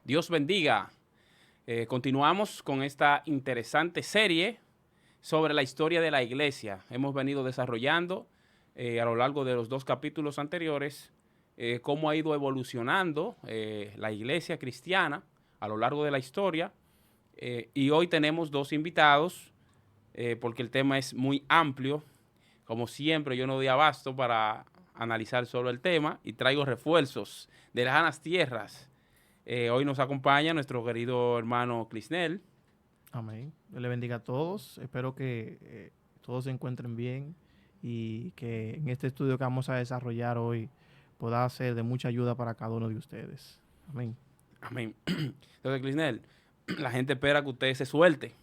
Dios bendiga. Continuamos con esta interesante serie sobre la historia de la iglesia. Hemos venido desarrollando a lo largo de los 2 capítulos anteriores cómo ha ido evolucionando la iglesia cristiana a lo largo de la historia. Y hoy tenemos 2 invitados porque el tema es muy amplio. Como siempre, yo no doy abasto para analizar solo el tema y traigo refuerzos de lejanas tierras. Hoy nos acompaña nuestro querido hermano Clisnel. Amén. Dios le bendiga a todos. Espero que todos se encuentren bien y que en este estudio que vamos a desarrollar hoy pueda ser de mucha ayuda para cada uno de ustedes. Amén. Amén. Entonces, Clisnel, la gente espera que usted se suelte.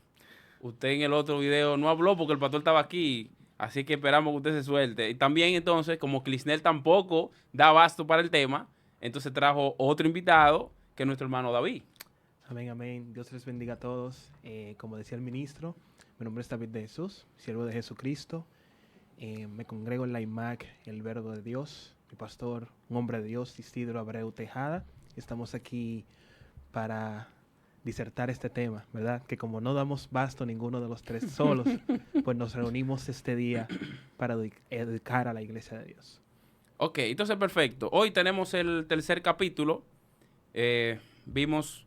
Usted en el otro video no habló porque el pastor estaba aquí, así que esperamos que usted se suelte. Y también entonces, como Clisnel tampoco da abasto para el tema, entonces trajo otro invitado que es nuestro hermano David. Amén, amén. Dios les bendiga a todos. Como decía el ministro, mi nombre es David de Jesús, siervo de Jesucristo. Me congrego en la IMAC, el Verbo de Dios. Mi pastor, un hombre de Dios, Isidro Abreu Tejada. Estamos aquí para disertar este tema, ¿verdad? Que como no damos basto ninguno de los tres solos, pues nos reunimos este día para educar a la iglesia de Dios. Ok, entonces perfecto. Hoy tenemos el tercer capítulo. Vimos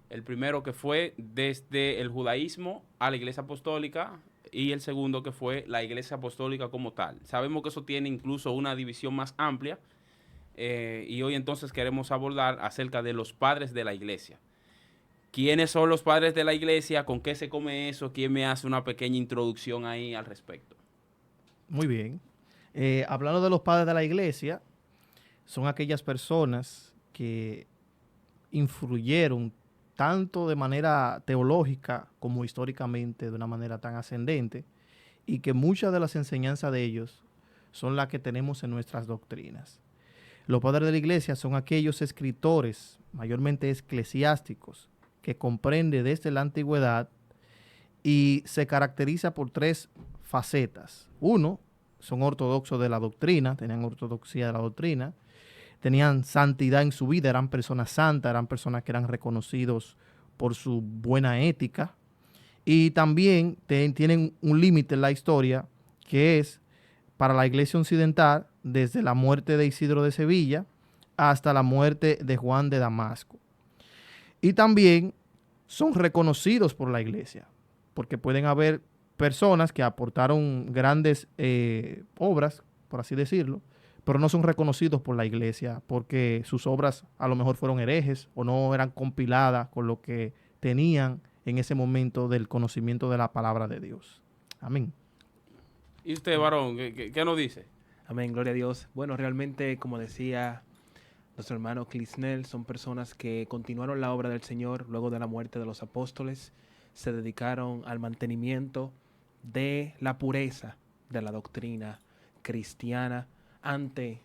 el primero que fue desde el judaísmo a la iglesia apostólica y el segundo que fue la iglesia apostólica como tal. Sabemos que eso tiene incluso una división más amplia y hoy entonces queremos abordar acerca de los padres de la iglesia. ¿Quiénes son los padres de la iglesia? ¿Con qué se come eso? ¿Quién me hace una pequeña introducción ahí al respecto? Muy bien. Hablando de los padres de la iglesia, son aquellas personas que influyeron tanto de manera teológica como históricamente de una manera tan ascendente y que muchas de las enseñanzas de ellos son las que tenemos en nuestras doctrinas. Los padres de la iglesia son aquellos escritores, mayormente eclesiásticos, que comprende desde la antigüedad y se caracteriza por 3 facetas. Uno, son ortodoxos de la doctrina, tenían ortodoxia de la doctrina, tenían santidad en su vida, eran personas santas, eran personas que eran reconocidos por su buena ética y también tienen un límite en la historia que es para la iglesia occidental desde la muerte de Isidro de Sevilla hasta la muerte de Juan de Damasco. Y también son reconocidos por la iglesia, porque pueden haber personas que aportaron grandes obras, por así decirlo, pero no son reconocidos por la iglesia, porque sus obras a lo mejor fueron herejes o no eran compiladas con lo que tenían en ese momento del conocimiento de la palabra de Dios. Amén. ¿Y usted, varón, qué nos dice? Amén, gloria a Dios. Bueno, realmente, como decía nuestro hermano Clisnel, son personas que continuaron la obra del Señor luego de la muerte de los apóstoles, se dedicaron al mantenimiento de la pureza de la doctrina cristiana ante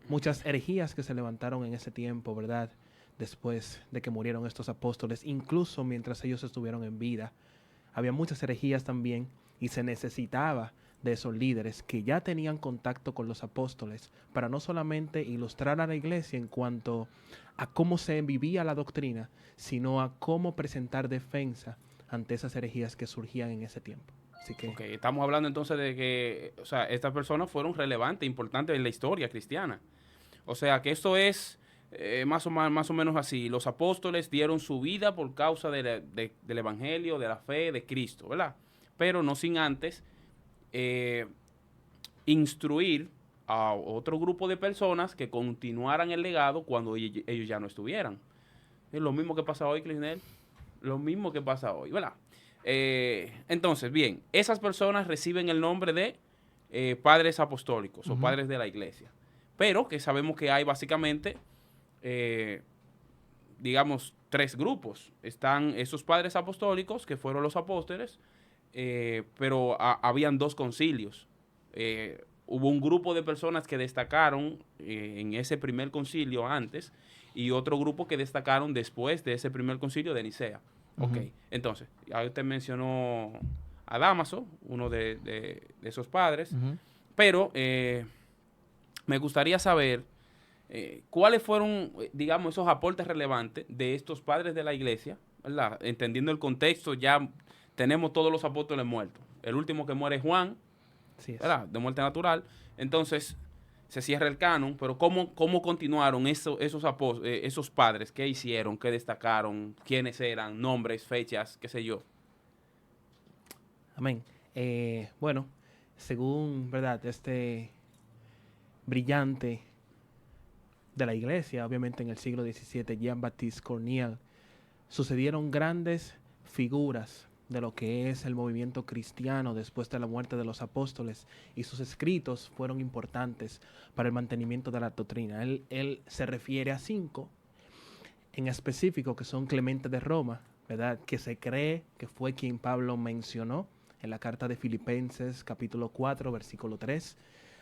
muchas herejías que se levantaron en ese tiempo, ¿verdad? Después de que murieron estos apóstoles, incluso mientras ellos estuvieron en vida. Había muchas herejías también y se necesitaba de esos líderes que ya tenían contacto con los apóstoles para no solamente ilustrar a la iglesia en cuanto a cómo se vivía la doctrina, sino a cómo presentar defensa ante esas herejías que surgían en ese tiempo. Así que Okay, estamos hablando entonces de que, o sea, estas personas fueron relevantes, importantes en la historia cristiana. O sea, que esto es más o menos así. Los apóstoles dieron su vida por causa del evangelio, de la fe de Cristo, ¿verdad? Pero no sin antes eh, instruir a otro grupo de personas que continuaran el legado cuando ellos ya no estuvieran. Es lo mismo que pasa hoy, Clisnel. Lo mismo que pasa hoy, ¿verdad? Entonces, bien, esas personas reciben el nombre de padres apostólicos o padres de la iglesia. Pero que sabemos que hay básicamente, digamos, 3 grupos. Están esos padres apostólicos, que fueron los apóstoles, pero habían 2 concilios. Hubo un grupo de personas que destacaron en ese primer concilio antes y otro grupo que destacaron después de ese primer concilio de Nicea. Ok, entonces, ya usted mencionó a Dámaso, uno de esos padres, pero me gustaría saber ¿Cuáles fueron, digamos, esos aportes relevantes de estos padres de la iglesia? ¿Verdad? Entendiendo el contexto, ya tenemos todos los apóstoles muertos. El último que muere es Juan, Así es. ¿verdad? De muerte natural. Entonces, se cierra el canon, pero ¿cómo continuaron esos padres? ¿Qué hicieron? ¿Qué destacaron? ¿Quiénes eran? Nombres, fechas, qué sé yo. Amén. Bueno, según, ¿verdad? Este brillante de la iglesia, obviamente en el siglo XVII, Jean-Baptiste Corneille, sucedieron grandes figuras de lo que es el movimiento cristiano después de la muerte de los apóstoles, y sus escritos fueron importantes para el mantenimiento de la doctrina. Él se refiere a 5 en específico, que son Clemente de Roma, ¿verdad? Que se cree que fue quien Pablo mencionó en la carta de Filipenses, capítulo 4, versículo 3.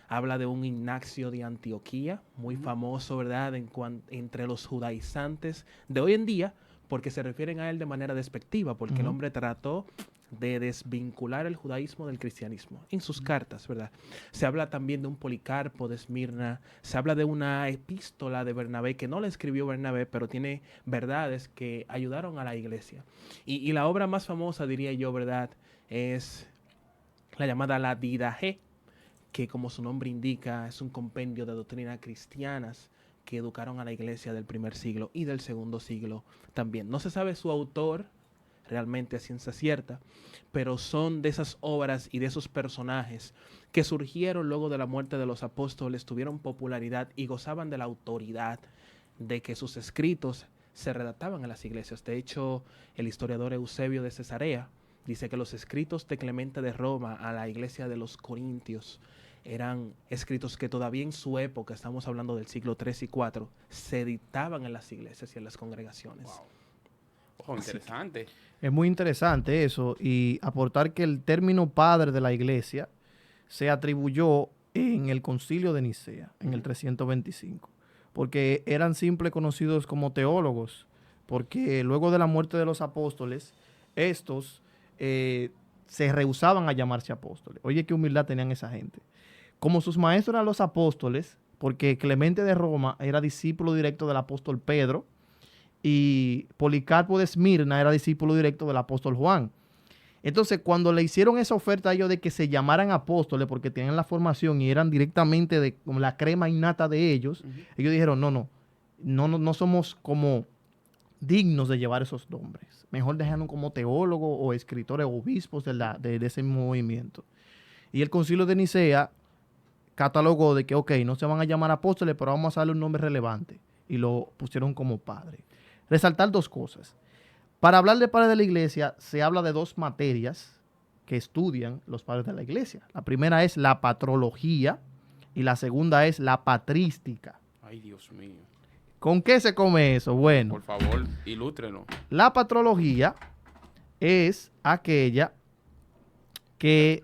Habla de un Ignacio de Antioquía, muy famoso, ¿verdad?, entre los judaizantes de hoy en día, porque se refieren a él de manera despectiva, porque el hombre trató de desvincular el judaísmo del cristianismo en sus cartas, ¿verdad? Se habla también de un Policarpo de Esmirna, se habla de una epístola de Bernabé, que no la escribió Bernabé, pero tiene verdades que ayudaron a la iglesia. Y la obra más famosa, diría yo, ¿verdad?, es la llamada La Didache, que como su nombre indica, es un compendio de doctrinas cristianas que educaron a la iglesia del primer siglo y del segundo siglo también. No se sabe su autor realmente a ciencia cierta, pero son de esas obras y de esos personajes que surgieron luego de la muerte de los apóstoles, tuvieron popularidad y gozaban de la autoridad de que sus escritos se redactaban en las iglesias. De hecho, el historiador Eusebio de Cesarea dice que los escritos de Clemente de Roma a la iglesia de los Corintios eran escritos que todavía en su época, estamos hablando del siglo III y IV, se dictaban en las iglesias y en las congregaciones. Wow. Ojo, interesante. Es muy interesante eso, y aportar que el término padre de la iglesia se atribuyó en el concilio de Nicea, en el 325, porque eran simples conocidos como teólogos, porque luego de la muerte de los apóstoles, estos se rehusaban a llamarse apóstoles. Oye, qué humildad tenían esa gente. Como sus maestros eran los apóstoles, porque Clemente de Roma era discípulo directo del apóstol Pedro, y Policarpo de Esmirna era discípulo directo del apóstol Juan. Entonces, cuando le hicieron esa oferta a ellos de que se llamaran apóstoles porque tenían la formación y eran directamente de como la crema innata de ellos, ellos dijeron, no somos como dignos de llevar esos nombres. Mejor dejarnos como teólogos o escritores o obispos de ese movimiento. Y el concilio de Nicea catalogó de que, ok, no se van a llamar apóstoles, pero vamos a darle un nombre relevante. Y lo pusieron como padre. Resaltar 2 cosas. Para hablar de padres de la iglesia, se habla de 2 materias que estudian los padres de la iglesia. La primera es la patrología y la segunda es la patrística. Ay, Dios mío. ¿Con qué se come eso? Bueno, Por favor, ilústrenos. la patrología es aquella que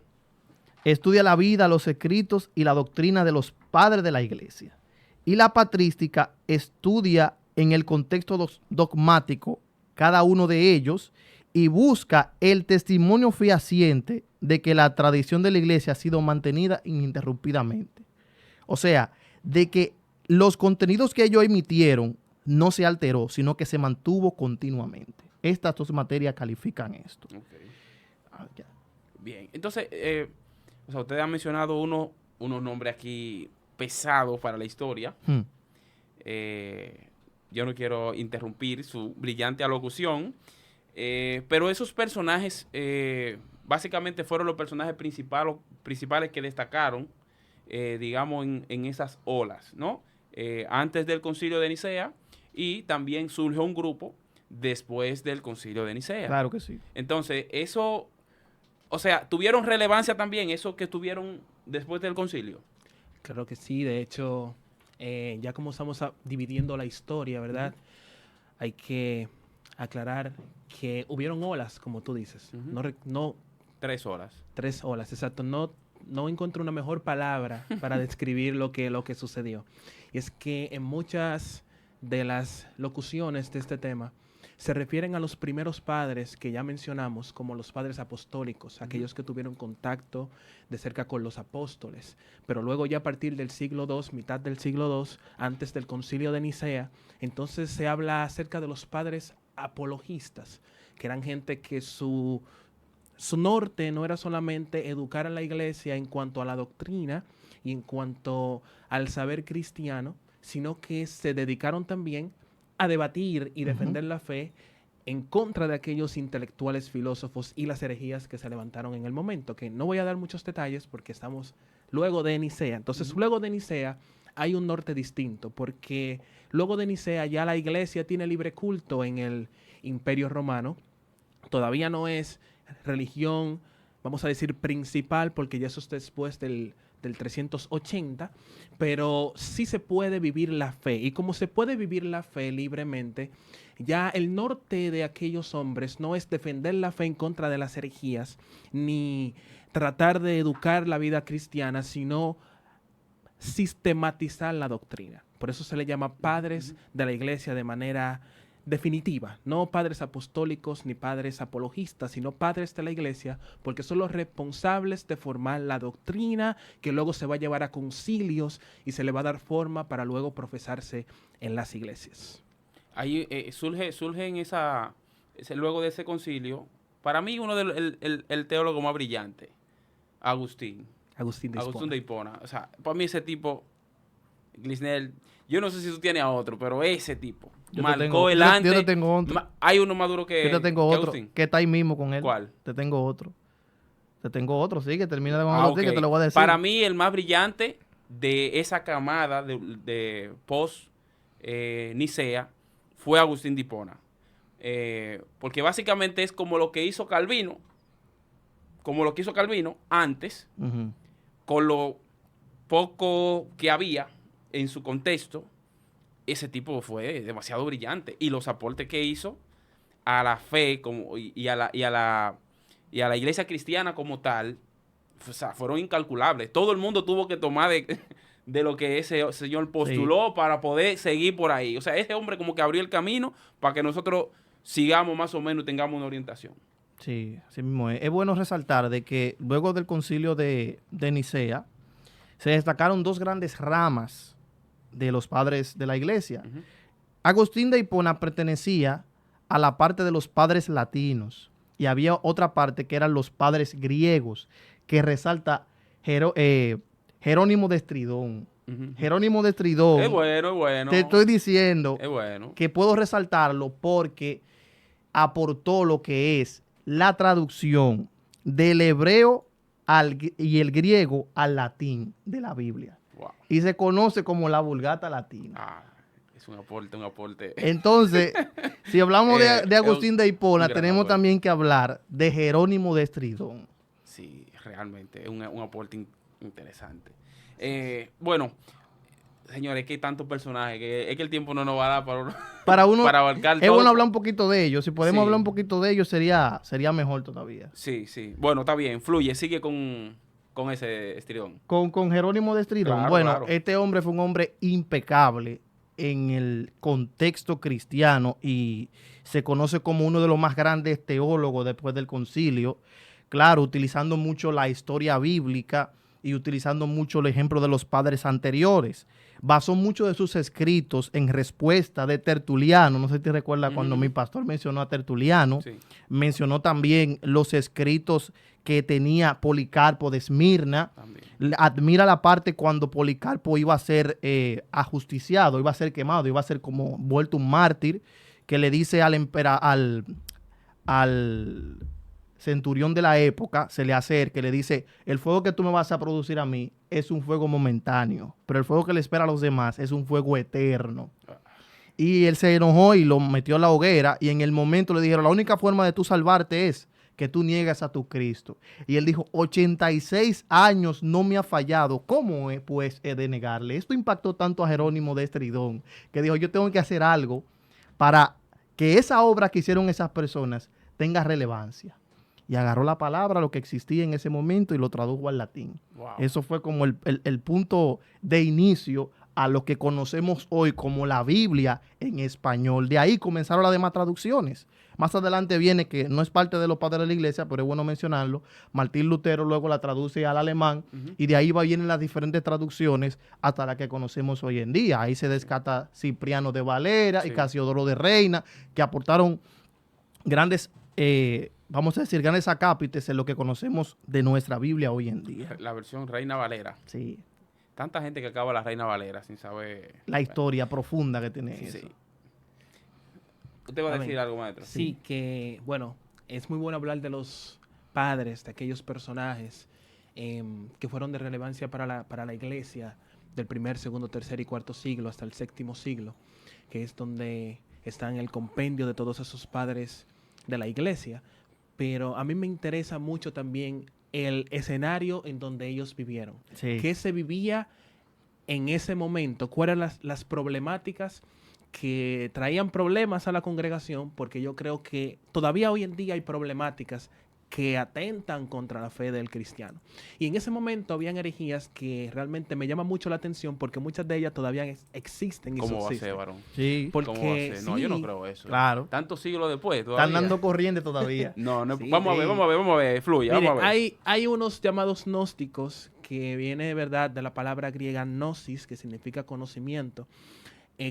estudia la vida, los escritos y la doctrina de los padres de la iglesia. Y la patrística estudia en el contexto dogmático cada uno de ellos y busca el testimonio fehaciente de que la tradición de la iglesia ha sido mantenida ininterrumpidamente. O sea, de que los contenidos que ellos emitieron no se alteró, sino que se mantuvo continuamente. Estas 2 materias califican esto. Okay. Bien, entonces, o sea, ustedes han mencionado unos nombres aquí pesados para la historia. Yo no quiero interrumpir su brillante alocución, pero esos personajes básicamente fueron los personajes principales que destacaron, digamos, en esas olas, ¿no? Antes del concilio de Nicea, y también surgió un grupo después del concilio de Nicea. Claro que sí. Entonces, eso, o sea, ¿tuvieron relevancia también eso que tuvieron después del concilio? Claro que sí, de hecho, ya como estamos dividiendo la historia, ¿verdad? Hay que aclarar que hubieron olas, como tú dices. No 3 horas. 3 olas, exacto. No encontré una mejor palabra para describir lo que sucedió. Y es que en muchas de las locuciones de este tema se refieren a los primeros padres que ya mencionamos como los padres apostólicos, aquellos que tuvieron contacto de cerca con los apóstoles. Pero luego ya a partir del siglo II, mitad del siglo II, antes del concilio de Nicea, entonces se habla acerca de los padres apologistas, que eran gente que su norte no era solamente educar a la iglesia en cuanto a la doctrina y en cuanto al saber cristiano, sino que se dedicaron también a debatir y defender la fe en contra de aquellos intelectuales filósofos y las herejías que se levantaron en el momento, que no voy a dar muchos detalles porque estamos luego de Nicea. Entonces, luego de Nicea hay un norte distinto, porque luego de Nicea ya la iglesia tiene libre culto en el Imperio Romano. Todavía no es religión, vamos a decir, principal, porque ya eso es después del 380, pero sí se puede vivir la fe. Y como se puede vivir la fe libremente, ya el norte de aquellos hombres no es defender la fe en contra de las herejías, ni tratar de educar la vida cristiana, sino sistematizar la doctrina. Por eso se le llama padres de la iglesia de manera definitiva, no padres apostólicos ni padres apologistas, sino padres de la iglesia, porque son los responsables de formar la doctrina que luego se va a llevar a concilios y se le va a dar forma para luego profesarse en las iglesias. Ahí surge en luego de ese concilio, para mí uno el teólogo más brillante, Agustín de Hipona. O sea, para mí ese tipo, Glisnel, yo no sé si tú tienes a otro, pero ese tipo marcó el antes. Yo te tengo otro. Hay uno más duro que yo te tengo otro, Agustín. que está ahí mismo con él. ¿Cuál? Te tengo otro, sí, que termina de contarlo, Okay. Que te lo voy a decir. Para mí el más brillante de esa camada de post Nicea fue Agustín de Hipona. Porque básicamente es como lo que hizo Calvino, antes, con lo poco que había en su contexto. Ese tipo fue demasiado brillante, y los aportes que hizo a la fe y a la iglesia cristiana como tal, o sea, fueron incalculables. Todo el mundo tuvo que tomar de lo que ese señor postuló para poder seguir por ahí. O sea, ese hombre como que abrió el camino para que nosotros sigamos más o menos y tengamos una orientación. Sí, así mismo es. Es bueno resaltar de que luego del concilio de Nicea se destacaron dos grandes ramas de los padres de la iglesia. Agustín de Hipona pertenecía a la parte de los padres latinos, y había otra parte que eran los padres griegos, que resalta Jerónimo de Estridón. Jerónimo de Estridón. Es bueno. Te estoy diciendo es bueno. que puedo resaltarlo porque aportó lo que es la traducción del hebreo y el griego al latín de la Biblia. Wow. Y se conoce como la Vulgata Latina. Es un aporte. Entonces, si hablamos de Agustín de Hipona, tenemos también que hablar de Jerónimo de Estridón. Sí, realmente, es un aporte interesante. Bueno, señores, es que hay tantos personajes, es que el tiempo no nos va a dar para abarcar todo. Es bueno hablar un poquito de ellos. Si podemos hablar un poquito de ellos, sería mejor todavía. Sí. Bueno, está bien, fluye, sigue con ese Estridón. Con Jerónimo de Estridón. Claro. Este hombre fue un hombre impecable en el contexto cristiano y se conoce como uno de los más grandes teólogos después del concilio. Claro, utilizando mucho la historia bíblica y utilizando mucho el ejemplo de los padres anteriores. Basó muchos de sus escritos en respuesta de Tertuliano. No sé si te recuerdas cuando mi pastor mencionó a Tertuliano. Sí. Mencionó también los escritos que tenía Policarpo de Esmirna. Admira la parte cuando Policarpo iba a ser ajusticiado, iba a ser quemado, iba a ser como vuelto un mártir, que le dice al centurión de la época, se le acerca y le dice: el fuego que tú me vas a producir a mí es un fuego momentáneo, pero el fuego que le espera a los demás es un fuego eterno. Y él se enojó y lo metió a la hoguera, y en el momento le dijeron: la única forma de tú salvarte es que tú niegas a tu Cristo. Y él dijo: 86 años no me ha fallado, ¿cómo pues he de negarle? Esto impactó tanto a Jerónimo de Estridón, que dijo: yo tengo que hacer algo para que esa obra que hicieron esas personas tenga relevancia. Y agarró la palabra, lo que existía en ese momento, y lo tradujo al latín. Wow. Eso fue como el punto de inicio a lo que conocemos hoy como la Biblia en español. De ahí comenzaron las demás traducciones. Más adelante viene, que no es parte de los padres de la iglesia, pero es bueno mencionarlo, Martín Lutero luego la traduce al alemán, y de ahí vienen las diferentes traducciones hasta la que conocemos hoy en día. Ahí se descata Cipriano de Valera y Casiodoro de Reina, que aportaron grandes, vamos a decir, grandes acápites en lo que conocemos de nuestra Biblia hoy en día. La versión Reina Valera. Sí. Tanta gente que acaba la Reina Valera sin saber La historia profunda que tiene eso. Sí. ¿Usted va a decir algo, maestro? Sí, que, bueno, es muy bueno hablar de los padres, de aquellos personajes que fueron de relevancia para la iglesia del primer, segundo, tercer y cuarto siglo hasta el séptimo siglo, que es donde está en el compendio de todos esos padres de la iglesia. Pero a mí me interesa mucho también el escenario en donde ellos vivieron. Sí. ¿Qué se vivía en ese momento? ¿Cuáles eran las problemáticas que traían problemas a la congregación? Porque yo creo que todavía hoy en día hay problemáticas que atentan contra la fe del cristiano. Y en ese momento habían herejías que realmente me llaman mucho la atención, porque muchas de ellas todavía existen y ¿Cómo va a subsisten. ser, varón? Sí, Porque ¿Cómo va a ser? No, yo no sí, creo eso. claro. Tantos siglos después todavía. Están dando corriente todavía. No, Sí, vamos a ver, sí. vamos a ver, fluye, Mire, vamos a ver. hay unos llamados gnósticos, que viene de verdad de la palabra griega gnosis, que significa conocimiento.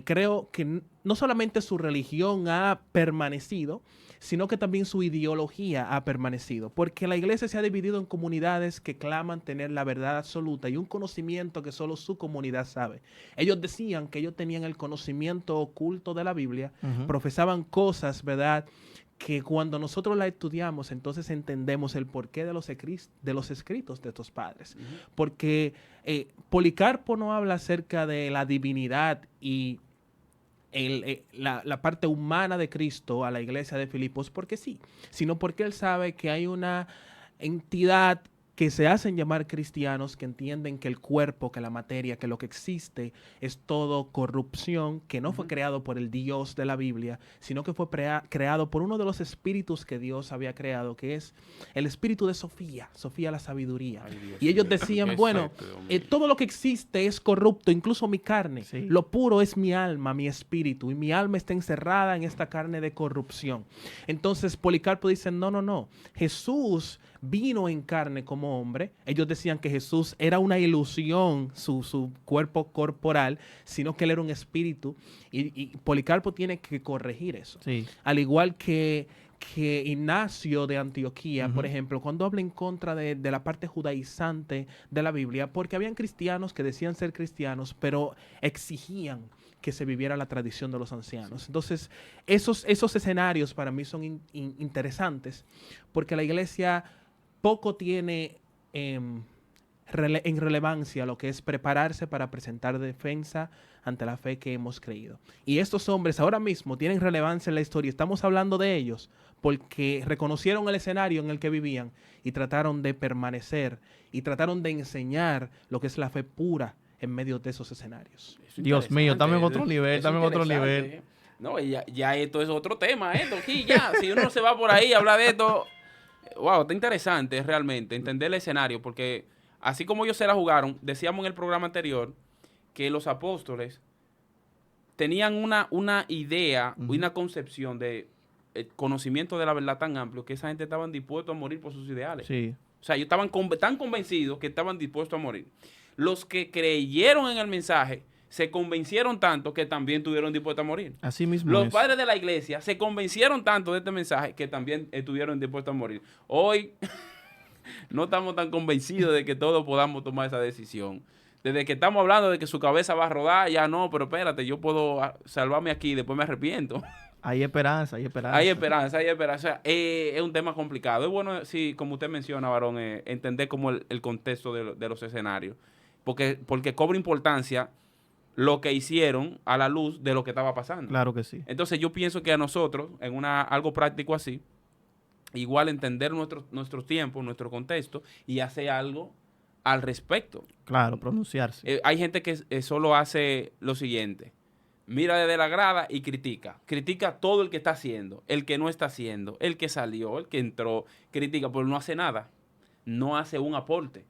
Creo que no solamente su religión ha permanecido, sino que también su ideología ha permanecido, porque la iglesia se ha dividido en comunidades que claman tener la verdad absoluta y un conocimiento que solo su comunidad sabe. Ellos decían que ellos tenían el conocimiento oculto de la Biblia, profesaban cosas, ¿verdad?, que cuando nosotros la estudiamos, entonces entendemos el porqué de los escritos de estos padres. Porque Policarpo no habla acerca de la divinidad y la parte humana de Cristo a la iglesia de Filipos porque sí, sino porque él sabe que hay una entidad que se hacen llamar cristianos, que entienden que el cuerpo, que la materia, que lo que existe es todo corrupción, que no fue creado por el Dios de la Biblia, sino que fue creado por uno de los espíritus que Dios había creado, que es el espíritu de Sofía la sabiduría. Ay, Dios y ellos mío. decían, bueno, todo lo que existe es corrupto, incluso mi carne. Sí. Lo puro es mi alma, mi espíritu, y mi alma está encerrada en esta carne de corrupción. Entonces Policarpo dice, no, Jesús vino en carne como hombre. Ellos decían que Jesús era una ilusión, su cuerpo corporal, sino que él era un espíritu. Y Policarpo tiene que corregir eso. Sí. Al igual que Ignacio de Antioquía, por ejemplo, cuando habla en contra de la parte judaizante de la Biblia, porque habían cristianos que decían ser cristianos, pero exigían que se viviera la tradición de los ancianos. Entonces, esos escenarios para mí son interesantes, porque la iglesia poco tiene en relevancia lo que es prepararse para presentar defensa ante la fe que hemos creído. Y estos hombres ahora mismo tienen relevancia en la historia. Estamos hablando de ellos porque reconocieron el escenario en el que vivían y trataron de permanecer y trataron de enseñar lo que es la fe pura en medio de esos escenarios. Dios mío, estamos en otro nivel, Eso estamos en otro interesante, nivel. No, ya esto es otro tema, esto aquí ya. Si uno se va por ahí a hablar de esto, wow, está interesante realmente entender el escenario, porque así como ellos se la jugaron, decíamos en el programa anterior que los apóstoles tenían una idea, una concepción de conocimiento de la verdad tan amplio que esa gente estaban dispuestos a morir por sus ideales. Sí. O sea, ellos estaban tan convencidos que estaban dispuestos a morir. Los que creyeron en el mensaje se convencieron tanto que también estuvieron dispuestos a morir. Así mismo Los es. padres de la iglesia se convencieron tanto de este mensaje que también estuvieron dispuestos a morir. Hoy no estamos tan convencidos de que todos podamos tomar esa decisión. Desde que estamos hablando de que su cabeza va a rodar, ya no, pero espérate, yo puedo salvarme aquí y después me arrepiento. Hay esperanza, hay esperanza. Hay esperanza, hay esperanza. O sea, es un tema complicado. Es bueno, sí, como usted menciona, varón, entender como el contexto de los escenarios. Porque cobra importancia lo que hicieron a la luz de lo que estaba pasando. Claro que sí. Entonces yo pienso que a nosotros, en algo práctico así, igual entender nuestros tiempos, nuestro contexto y hacer algo al respecto. Claro, pronunciarse. Hay gente que solo hace lo siguiente. Mira desde la grada y critica. Critica todo el que está haciendo, el que no está haciendo, el que salió, el que entró. Critica, pero no hace nada. No hace un aporte.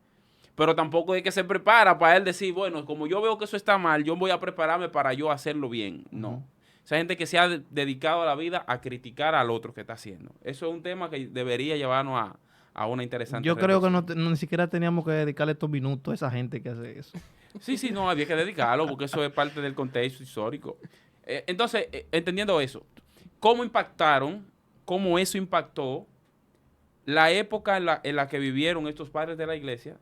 pero tampoco es que se prepara para él decir, bueno, como yo veo que eso está mal, yo voy a prepararme para yo hacerlo bien. No. Esa gente que se ha dedicado a la vida a criticar al otro que está haciendo. Eso es un tema que debería llevarnos a una interesante Yo creo que reflexión. ni siquiera teníamos que dedicarle estos minutos a esa gente que hace eso. Sí, sí, no, había que dedicarlo porque eso es parte del contexto histórico. Entonces, entendiendo eso, cómo eso impactó la época en la que vivieron estos padres de la iglesia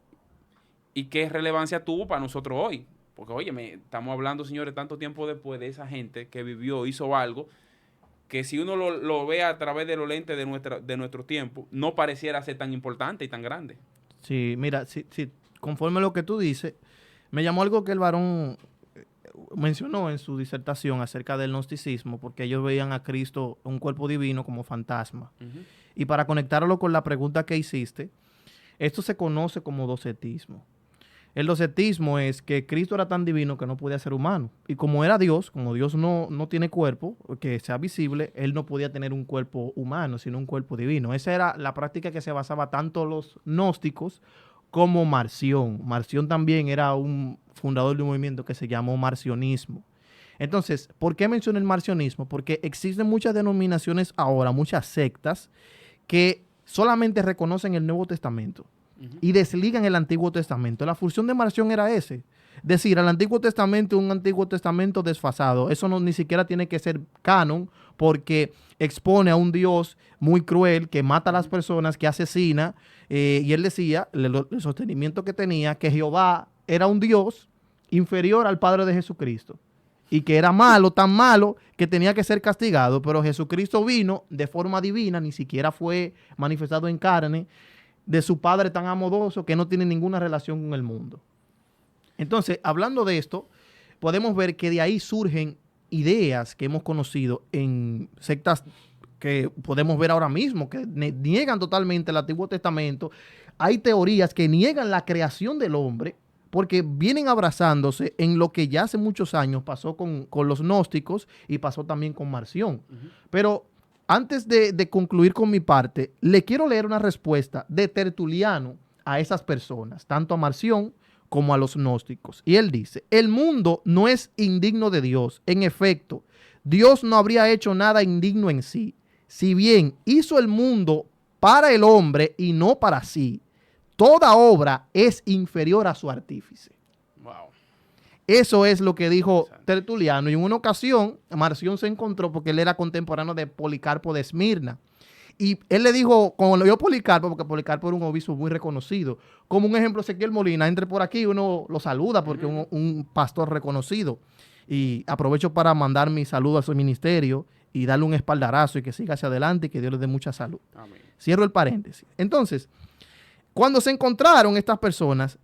y qué relevancia tuvo para nosotros hoy? Porque, oye, estamos hablando, señores, tanto tiempo después de esa gente que vivió, hizo algo, que si uno lo ve a través de los lentes de nuestro tiempo, no pareciera ser tan importante y tan grande. Sí, mira, conforme a lo que tú dices, me llamó algo que el varón mencionó en su disertación acerca del gnosticismo, porque ellos veían a Cristo, un cuerpo divino, como fantasma. Ujú. Y para conectarlo con la pregunta que hiciste, esto se conoce como docetismo. El docetismo es que Cristo era tan divino que no podía ser humano. Y como era Dios, como Dios no tiene cuerpo que sea visible, él no podía tener un cuerpo humano, sino un cuerpo divino. Esa era la práctica que se basaba tanto los gnósticos como Marción. Marción también era un fundador de un movimiento que se llamó marcionismo. Entonces, ¿por qué menciono el marcionismo? Porque existen muchas denominaciones ahora, muchas sectas, que solamente reconocen el Nuevo Testamento y desligan el Antiguo Testamento. La función de Marción era ese. Decir, el Antiguo Testamento es un Antiguo Testamento desfasado. Eso no, ni siquiera tiene que ser canon porque expone a un Dios muy cruel que mata a las personas, que asesina. Y él decía, el sostenimiento que tenía, que Jehová era un Dios inferior al Padre de Jesucristo. Y que era malo, tan malo, que tenía que ser castigado. Pero Jesucristo vino de forma divina, ni siquiera fue manifestado en carne, de su Padre tan amoroso que no tiene ninguna relación con el mundo. Entonces, hablando de esto, podemos ver que de ahí surgen ideas que hemos conocido en sectas que podemos ver ahora mismo, que niegan totalmente el Antiguo Testamento. Hay teorías que niegan la creación del hombre, porque vienen abrazándose en lo que ya hace muchos años pasó con los gnósticos y pasó también con Marción. Pero antes de concluir con mi parte, le quiero leer una respuesta de Tertuliano a esas personas, tanto a Marción como a los gnósticos. Y él dice, el mundo no es indigno de Dios. En efecto, Dios no habría hecho nada indigno en sí. Si bien hizo el mundo para el hombre y no para sí, toda obra es inferior a su artífice. Wow. Eso es lo que dijo Tertuliano. Y en una ocasión, Marción se encontró porque él era contemporáneo de Policarpo de Esmirna. Y él le dijo, como lo vio Policarpo, porque Policarpo era un obispo muy reconocido, como un ejemplo, Ezequiel Molina, entre por aquí, uno lo saluda porque es un pastor reconocido. Y aprovecho para mandar mi saludo a su ministerio y darle un espaldarazo y que siga hacia adelante y que Dios le dé mucha salud. Amén. Cierro el paréntesis. Entonces, cuando se encontraron estas personas,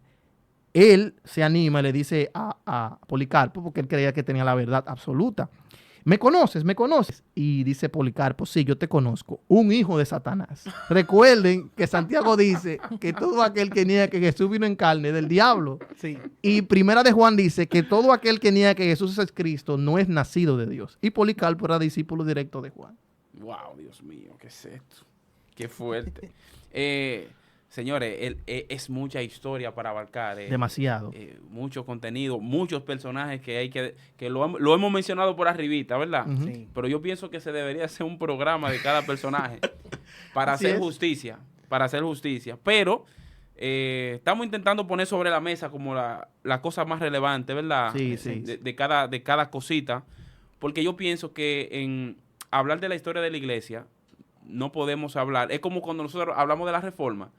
él se anima y le dice a Policarpo, porque él creía que tenía la verdad absoluta. ¿Me conoces? ¿Me conoces? Y dice Policarpo, sí, yo te conozco, un hijo de Satanás. Recuerden que Santiago dice que todo aquel que niega que Jesús vino en carne del diablo. Sí. Y Primera de Juan dice que todo aquel que niega que Jesús es Cristo no es nacido de Dios. Y Policarpo era discípulo directo de Juan. Wow, Dios mío, ¿qué es esto? Qué fuerte. Señores, es mucha historia para abarcar. Demasiado. Mucho contenido, muchos personajes que hay que lo hemos mencionado por arribita, ¿verdad? Sí. Pero yo pienso que se debería hacer un programa de cada personaje para Así hacer es. justicia, Pero estamos intentando poner sobre la mesa como la cosa más relevante, ¿verdad? Sí, sí. De cada cosita, porque yo pienso que en hablar de la historia de la iglesia no podemos hablar. Es como cuando nosotros hablamos de la Reforma,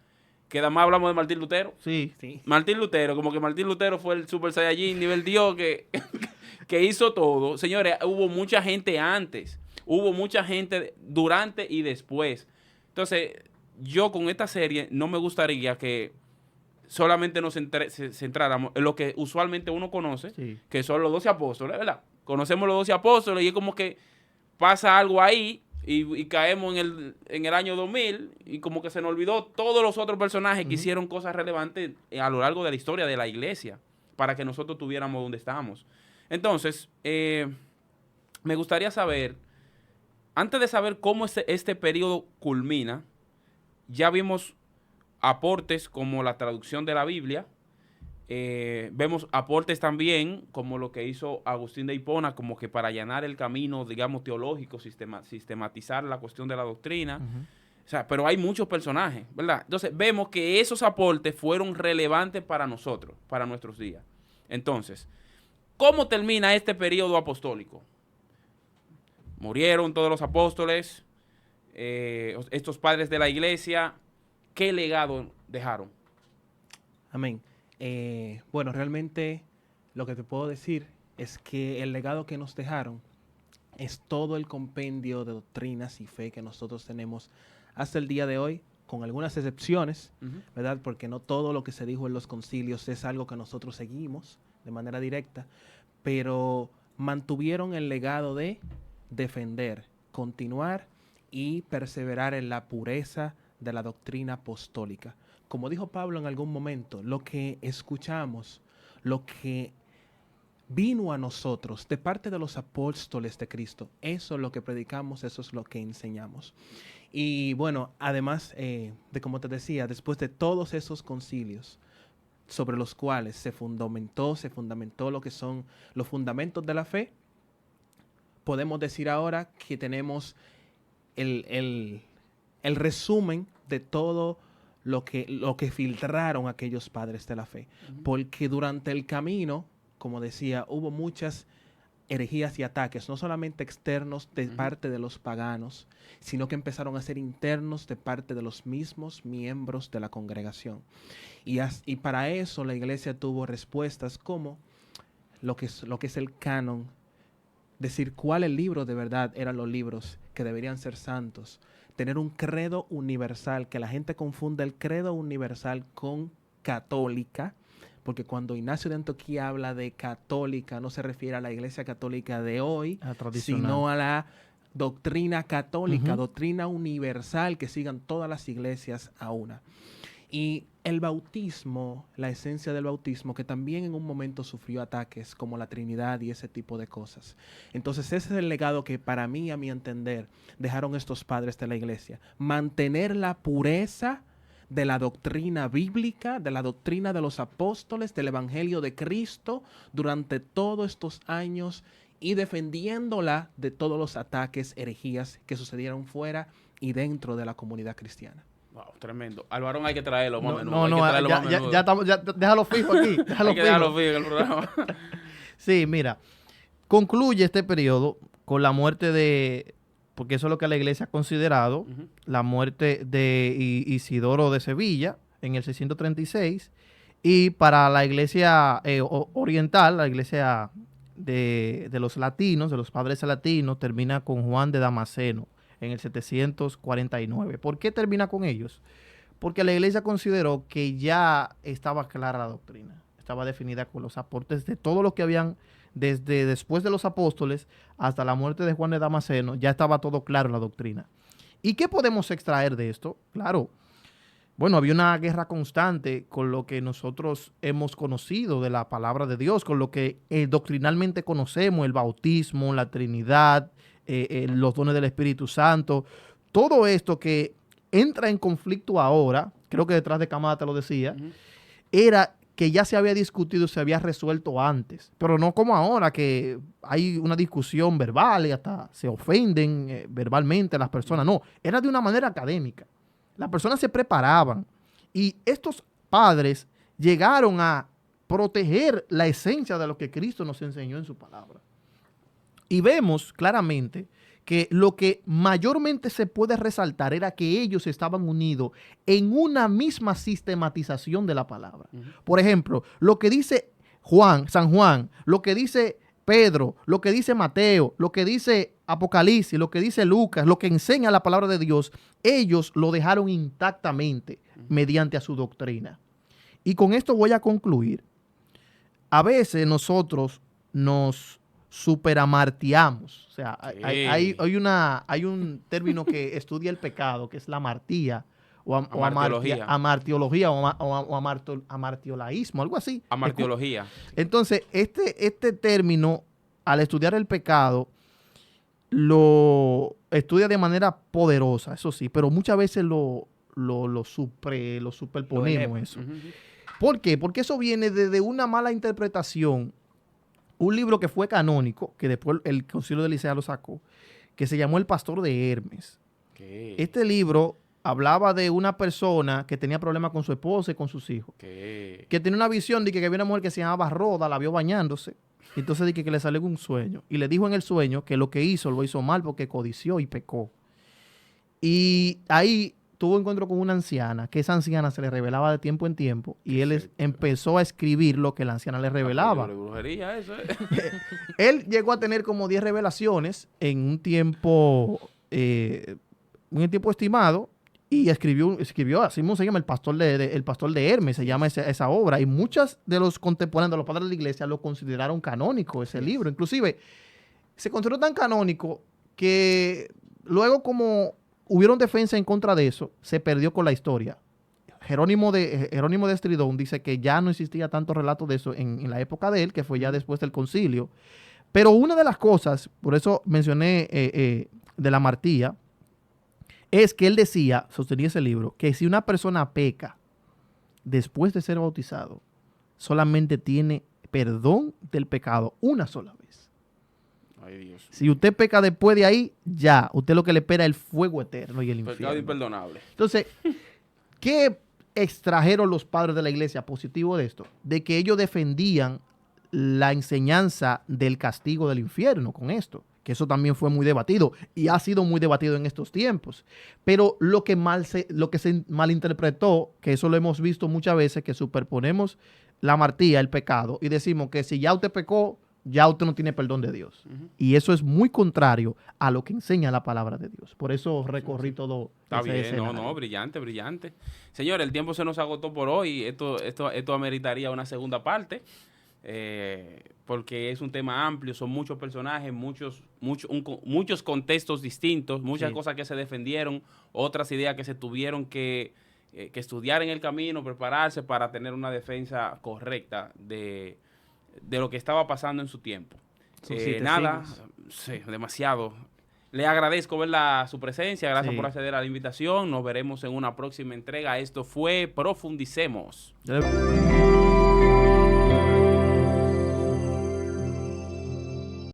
que además hablamos de Martín Lutero. Sí. Sí. Martín Lutero, como que Martín Lutero fue el Super Saiyajin nivel Dios que hizo todo. Señores, hubo mucha gente antes, hubo mucha gente durante y después. Entonces, yo con esta serie no me gustaría que solamente nos centráramos en lo que usualmente uno conoce, Sí. que son los 12 apóstoles, ¿verdad? Conocemos los 12 apóstoles y es como que pasa algo ahí y caemos en el año 2000 y como que se nos olvidó todos los otros personajes que hicieron cosas relevantes a lo largo de la historia de la iglesia para que nosotros tuviéramos donde estamos. Entonces, me gustaría saber, antes de saber cómo este periodo culmina, ya vimos aportes como la traducción de la Biblia, Vemos aportes también, como lo que hizo Agustín de Hipona, como que para allanar el camino, digamos, teológico, sistematizar la cuestión de la doctrina. O sea, pero hay muchos personajes, ¿verdad? Entonces, vemos que esos aportes fueron relevantes para nosotros, para nuestros días. Entonces, ¿cómo termina este periodo apostólico? Murieron todos los apóstoles, estos padres de la iglesia. ¿Qué legado dejaron? Amén. Bueno, realmente lo que te puedo decir es que el legado que nos dejaron es todo el compendio de doctrinas y fe que nosotros tenemos hasta el día de hoy, con algunas excepciones, ¿verdad? Porque no todo lo que se dijo en los concilios es algo que nosotros seguimos de manera directa, pero mantuvieron el legado de defender, continuar y perseverar en la pureza de la doctrina apostólica. Como dijo Pablo en algún momento, lo que escuchamos, lo que vino a nosotros de parte de los apóstoles de Cristo, eso es lo que predicamos, eso es lo que enseñamos. Y bueno, además de, como te decía, después de todos esos concilios sobre los cuales se fundamentó lo que son los fundamentos de la fe, podemos decir ahora que tenemos el resumen de todo lo que filtraron aquellos padres de la fe. Porque durante el camino, como decía, hubo muchas herejías y ataques, no solamente externos de parte de los paganos, sino que empezaron a ser internos de parte de los mismos miembros de la congregación. Y para eso la iglesia tuvo respuestas como lo que es el canon, decir cuáles libros de verdad eran los libros que deberían ser santos, tener un credo universal, que la gente confunde el credo universal con católica, porque cuando Ignacio de Antioquía habla de católica, no se refiere a la iglesia católica de hoy, sino a la doctrina católica, doctrina universal que sigan todas las iglesias a una. Y el bautismo, la esencia del bautismo, que también en un momento sufrió ataques como la Trinidad y ese tipo de cosas. Entonces ese es el legado que para mí, a mi entender, dejaron estos padres de la iglesia. Mantener la pureza de la doctrina bíblica, de la doctrina de los apóstoles, del evangelio de Cristo durante todos estos años y defendiéndola de todos los ataques, herejías que sucedieron fuera y dentro de la comunidad cristiana. Wow, tremendo. Al varón hay que traerlo más No, menudo. ya déjalo fijo aquí. Déjalo fijo en el programa. Sí, mira, concluye este periodo con la muerte de, porque eso es lo que la iglesia ha considerado, la muerte de Isidoro de Sevilla en el 636, y para la iglesia oriental, la iglesia de los latinos, de los padres latinos, termina con Juan de Damasceno en el 749. ¿Por qué termina con ellos? Porque la iglesia consideró que ya estaba clara la doctrina, estaba definida con los aportes de todo lo que habían desde después de los apóstoles hasta la muerte de Juan de Damasceno, ya estaba todo claro en la doctrina. ¿Y qué podemos extraer de esto? Claro, bueno, había una guerra constante con lo que nosotros hemos conocido de la palabra de Dios, con lo que doctrinalmente conocemos, el bautismo, la Trinidad, los dones del Espíritu Santo, todo esto que entra en conflicto ahora, creo que detrás de cámara te lo decía, era que ya se había discutido, se había resuelto antes, pero no como ahora, que hay una discusión verbal y hasta se ofenden verbalmente a las personas. No, era de una manera académica. Las personas se preparaban y estos padres llegaron a proteger la esencia de lo que Cristo nos enseñó en su palabra. Y vemos claramente que lo que mayormente se puede resaltar era que ellos estaban unidos en una misma sistematización de la palabra. Por ejemplo, lo que dice San Juan, lo que dice Pedro, lo que dice Mateo, lo que dice Apocalipsis, lo que dice Lucas, lo que enseña la palabra de Dios, ellos lo dejaron intactamente mediante a su doctrina. Y con esto voy a concluir. A veces nosotros nos superamartiamos. O sea, sí. hay un término que estudia el pecado, que es la amartía, o amartiología, o amartiolaísmo, algo así. Amartiología. Entonces, este término, al estudiar el pecado, lo estudia de manera poderosa, eso sí, pero muchas veces lo superponemos eso. ¿Por qué? Porque eso viene de una mala interpretación. Un libro que fue canónico, que después el Concilio de Nicea lo sacó, que se llamó El Pastor de Hermes. ¿Qué? Este libro hablaba de una persona que tenía problemas con su esposa y con sus hijos. ¿Qué? Que tenía una visión de que había una mujer que se llamaba Roda, la vio bañándose. Entonces dije que le salió un sueño. Y le dijo en el sueño que lo que hizo, lo hizo mal porque codició y pecó. Y ahí tuvo encuentro con una anciana, que esa anciana se le revelaba de tiempo en tiempo. Y él empezó a escribir lo que la anciana le revelaba. De brujería, eso es. Él llegó a tener como 10 revelaciones en un tiempo estimado. Y escribió, así mismo se llama, El Pastor de Hermes, se llama esa obra. Y muchos de los contemporáneos, de los padres de la iglesia, lo consideraron canónico, ese libro. Inclusive, se consideró tan canónico que luego, como hubieron defensa en contra de eso, se perdió con la historia. Jerónimo de Estridón dice que ya no existía tanto relato de eso en la época de él, que fue ya después del concilio. Pero una de las cosas, por eso mencioné de la Martía, es que él decía, sostenía ese libro, que si una persona peca después de ser bautizado, solamente tiene perdón del pecado una sola vez. Ay, Dios. Si usted peca después de ahí, ya, usted lo que le espera es el fuego eterno y el infierno. Pecado imperdonable. Entonces, ¿qué extrajeron los padres de la iglesia positivo de esto? De que ellos defendían la enseñanza del castigo del infierno con esto, que eso también fue muy debatido y ha sido muy debatido en estos tiempos. Pero lo que se malinterpretó, que eso lo hemos visto muchas veces, que superponemos la Martía, el pecado, y decimos que si ya usted pecó, ya usted no tiene perdón de Dios. Y eso es muy contrario a lo que enseña la palabra de Dios. Por eso recorrí todo. Está ese bien, escenario. no, brillante, brillante. Señor, el tiempo se nos agotó por hoy. Esto ameritaría una segunda parte. Porque es un tema amplio, son muchos personajes, muchos contextos distintos, muchas cosas que se defendieron, otras ideas que se tuvieron que estudiar en el camino, prepararse para tener una defensa correcta de lo que estaba pasando en su tiempo. Nada, sí, demasiado. Le agradezco su presencia, gracias por acceder a la invitación, nos veremos en una próxima entrega. Esto fue Profundicemos.